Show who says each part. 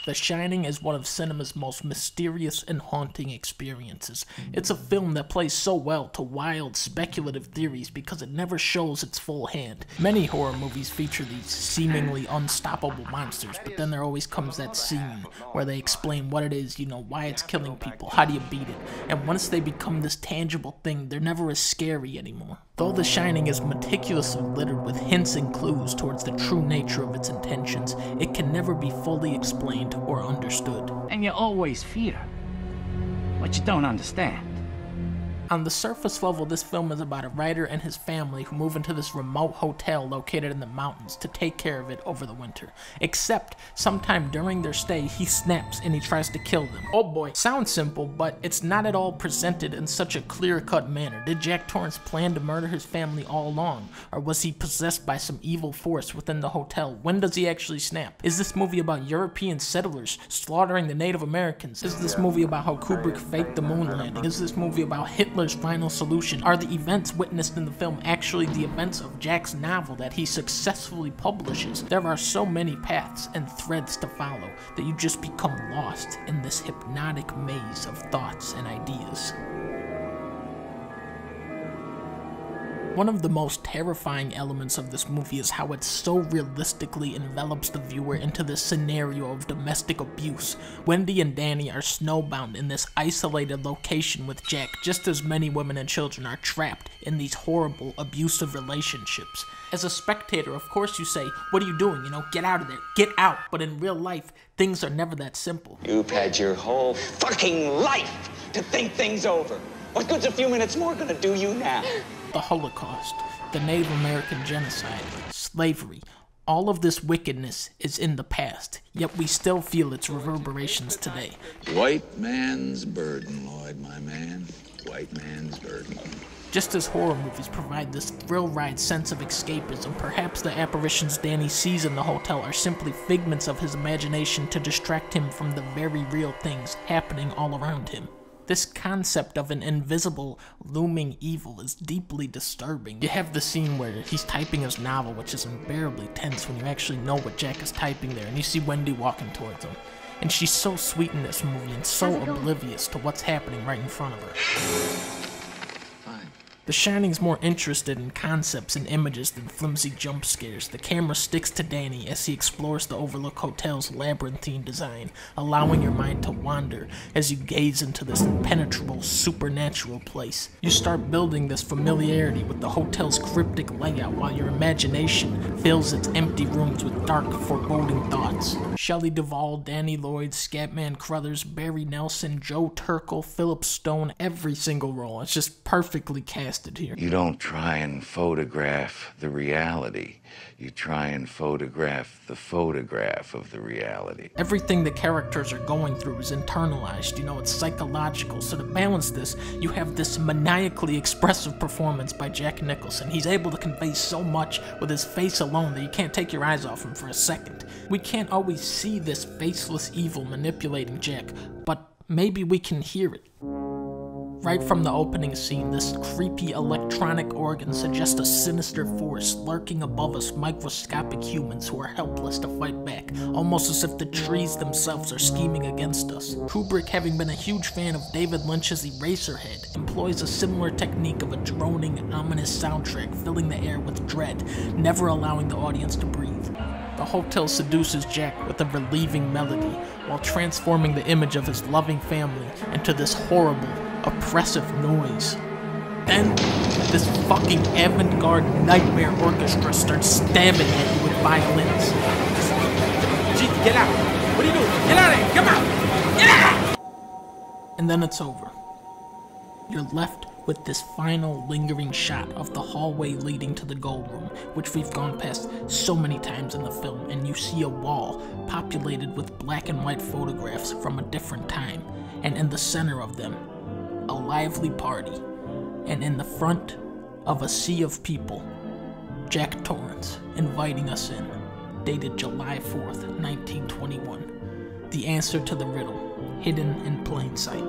Speaker 1: The Shining is one of cinema's most mysterious and haunting experiences. It's a film that plays so well to wild, speculative theories because it never shows its full hand. Many horror movies feature these seemingly unstoppable monsters, but then there always comes that scene where they explain what it is, why it's killing people, how do you beat it, and once they become this tangible thing, they're never as scary anymore. Though The Shining is meticulously littered with hints and clues towards the true nature of its intentions, it can never be fully explained or understood.
Speaker 2: And you always fear what you don't understand.
Speaker 1: On the surface level, this film is about a writer and his family who move into this remote hotel located in the mountains to take care of it over the winter. Except, sometime during their stay, he snaps and he tries to kill them. Oh boy, sounds simple, but it's not at all presented in such a clear-cut manner. Did Jack Torrance plan to murder his family all along? Or was he possessed by some evil force within the hotel? When does he actually snap? Is this movie about European settlers slaughtering the Native Americans? Is this movie about how Kubrick faked the moon landing? Is this movie about Hitler's final solution? Are the events witnessed in the film actually the events of Jack's novel that he successfully publishes? There are so many paths and threads to follow that you just become lost in this hypnotic maze of thoughts and ideas. One of the most terrifying elements of this movie is how it so realistically envelops the viewer into this scenario of domestic abuse. Wendy and Danny are snowbound in this isolated location with Jack, just as many women and children are trapped in these horrible, abusive relationships. As a spectator, of course you say, what are you doing? Get out of there, get out. But in real life, things are never that simple.
Speaker 3: You've had your whole fucking life to think things over. What good's a few minutes more gonna do you now?
Speaker 1: The Holocaust, the Native American genocide, slavery, all of this wickedness is in the past, yet we still feel its reverberations today.
Speaker 4: White man's burden, Lloyd, my man. White man's burden.
Speaker 1: Just as horror movies provide this thrill-ride sense of escapism, perhaps the apparitions Danny sees in the hotel are simply figments of his imagination to distract him from the very real things happening all around him. This concept of an invisible, looming evil is deeply disturbing. You have the scene where he's typing his novel, which is unbearably tense when you actually know what Jack is typing there, and you see Wendy walking towards him. And she's so sweet in this movie and so oblivious to what's happening right in front of her. The Shining's more interested in concepts and images than flimsy jump scares. The camera sticks to Danny as he explores the Overlook Hotel's labyrinthine design, allowing your mind to wander as you gaze into this impenetrable, supernatural place. You start building this familiarity with the hotel's cryptic layout while your imagination fills its empty rooms with dark, foreboding thoughts. Shelley Duvall, Danny Lloyd, Scatman Crothers, Barry Nelson, Joe Turkel, Philip Stone, every single role. It's just perfectly cast here.
Speaker 4: You don't try and photograph the reality. You try and photograph the photograph of the reality.
Speaker 1: Everything the characters are going through is internalized, it's psychological. So to balance this, you have this maniacally expressive performance by Jack Nicholson. He's able to convey so much with his face alone that you can't take your eyes off him for a second. We can't always see this faceless evil manipulating Jack, but maybe we can hear it. Right from the opening scene, this creepy electronic organ suggests a sinister force lurking above us microscopic humans who are helpless to fight back, almost as if the trees themselves are scheming against us. Kubrick, having been a huge fan of David Lynch's Eraserhead, employs a similar technique of a droning, ominous soundtrack filling the air with dread, never allowing the audience to breathe. The hotel seduces Jack with a relieving melody, while transforming the image of his loving family into this horrible, oppressive noise. Then, this fucking avant-garde nightmare orchestra starts stabbing at you with violins. Gee, get out! What are you doing? Get out of here! Come out! Get out! And then it's over. You're left with this final lingering shot of the hallway leading to the gold room, which we've gone past so many times in the film, and you see a wall populated with black and white photographs from a different time, and in the center of them, a lively party, and in the front of a sea of people, Jack Torrance inviting us in, dated July 4th, 1921. The answer to the riddle, hidden in plain sight.